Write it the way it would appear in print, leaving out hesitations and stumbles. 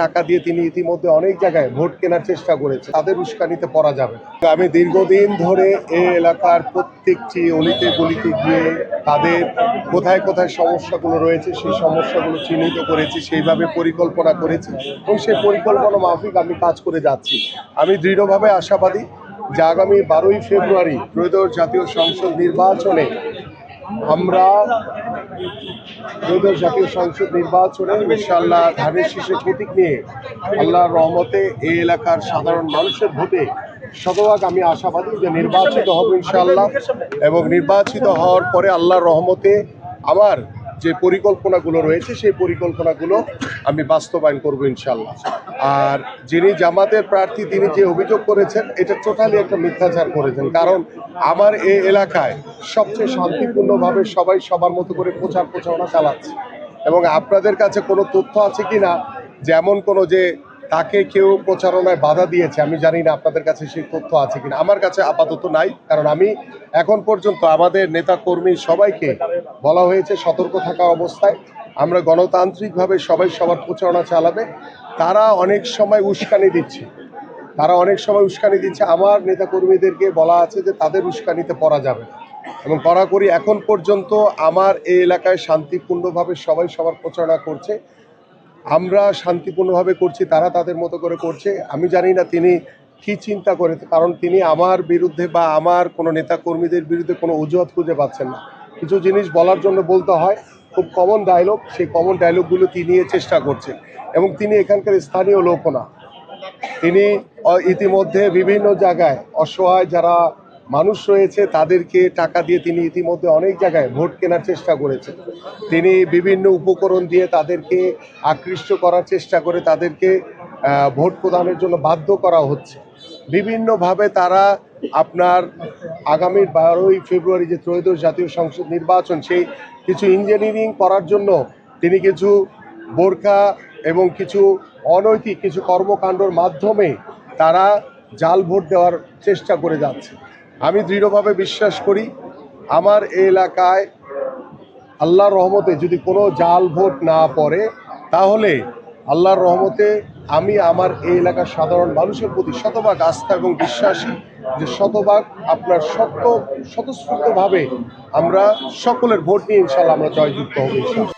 টাকা দিয়ে তিনি ইতিমধ্যে অনেক জায়গায় ভোট কেনার চেষ্টা করেছে, তাদের উস্কানিতে পড়া যাবে। আমি দীর্ঘদিন ধরে এই এলাকার প্রত্যেকটি অলিতে গলিতে গিয়ে তাদের কোথায় কোথায় সমস্যাগুলো রয়েছে সেই সমস্যাগুলো চিহ্নিত করেছি, সেইভাবে পরিকল্পনা করেছি এবং সেই পরিকল্পনা মাফিক আমি কাজ করে যাচ্ছি। আমি দৃঢ়ভাবে আশাবাদী যে আগামী 12ই ফেব্রুয়ারি ত্রয়োদশ জাতীয় সংসদ নির্বাচনে আমরা ত্রয়োদশ জাতীয় সংসদ নির্বাচনে ইনশাআল্লাহ ধানের শীষের প্রতীক নিয়ে আল্লাহর রহমতে এই এলাকার সাধারণ মানুষের ভোটে শতভাগ আমি আশাবাদী যে নির্বাচিত হব ইনশাআল্লাহ, এবং নির্বাচিত হওয়ার পরে আল্লাহর রহমতে আমার যে পরিকল্পনাগুলো রয়েছে সেই পরিকল্পনাগুলো আমি বাস্তবায়ন করব ইনশাআল্লাহ। আর যিনি জামাতের প্রার্থী তিনি যে অভিযোগ করেছেন এটা টোটালি একটা মিথ্যাচার করেছেন, কারণ আমার এই এলাকায় সবচেয়ে শান্তিপূর্ণভাবে সবাই সবার মতো করে প্রচার প্রচারণা চালাচ্ছে। এবং আপনাদের কাছে কোনো তথ্য আছে কি না যেমন কোনো যে তাকে কেউ প্রচারণায় বাধা দিয়েছে, আমি জানি না আপনাদের কাছে সেই তথ্য আছে কিনা। আমার কাছে আপাতত নাই, কারণ আমি এখন পর্যন্ত আমাদের নেতা কর্মী সবাইকে বলা হয়েছে সতর্ক থাকা অবস্থায় আমরা গণতান্ত্রিকভাবে সবাই সবার প্রচারণা চালাবে। তারা অনেক সময় উস্কানি দিচ্ছে আমার নেতা কর্মীদেরকে বলা আছে যে তাদের উস্কানিতে পড়া যাবে না, এবং কড়াকড়ি এখন পর্যন্ত আমার এই এলাকায় শান্তিপূর্ণভাবে সবাই সবার প্রচারণা করছে। আমরা শান্তিপূর্ণভাবে করছি, তারা তাদের মতো করে করছে। আমি জানি না তিনি কি চিন্তা করে, কারণ তিনি আমার বিরুদ্ধে বা আমার কোনো নেতা কর্মীদের বিরুদ্ধে কোনো অজুহাত খুঁজে পাচ্ছেন না। কিছু জিনিস বলার জন্য বলতে হয়, খুব কমন ডায়লগ, সেই কমন ডায়লগগুলো তিনি চেষ্টা করছেন। এবং তিনি এখানকার স্থানীয় লোকও না, তিনি ইতিমধ্যে বিভিন্ন জায়গায় অসহায় যারা মানুষ রয়েছে তাদেরকে টাকা দিয়ে তিনি ইতিমধ্যে অনেক জায়গায় ভোট কেনার চেষ্টা করেছেন। তিনি বিভিন্ন উপকরণ দিয়ে তাদেরকে আকৃষ্ট করার চেষ্টা করে তাদেরকে ভোট প্রদানের জন্য বাধ্য করা হচ্ছে বিভিন্নভাবে। তারা আপনার আগামী 12ই ফেব্রুয়ারি যে ত্রয়োদশ জাতীয় সংসদ নির্বাচন, সেই কিছু ইঞ্জিনিয়ারিং করার জন্য তিনি কিছু বোরকা এবং কিছু অনৈতিক কিছু কর্মকাণ্ডের মাধ্যমে তারা জাল ভোট দেওয়ার চেষ্টা করে যাচ্ছে। আমি দৃঢ়ভাবে বিশ্বাস করি আমার এই এলাকায় আল্লাহর রহমতে যদি কোনো জাল ভোট না পড়ে, তাহলে আল্লাহর রহমতে আমি আমার এই এলাকার সাধারণ মানুষের প্রতি শতভাগ আস্থা এবং বিশ্বাসী যে শতভাগ আপনার স্বতঃস্ফূর্তভাবে আমরা সকলের ভোট নিয়ে ইনশাআল্লাহ আমরা জয়যুক্ত হব ইনশাআল্লাহ।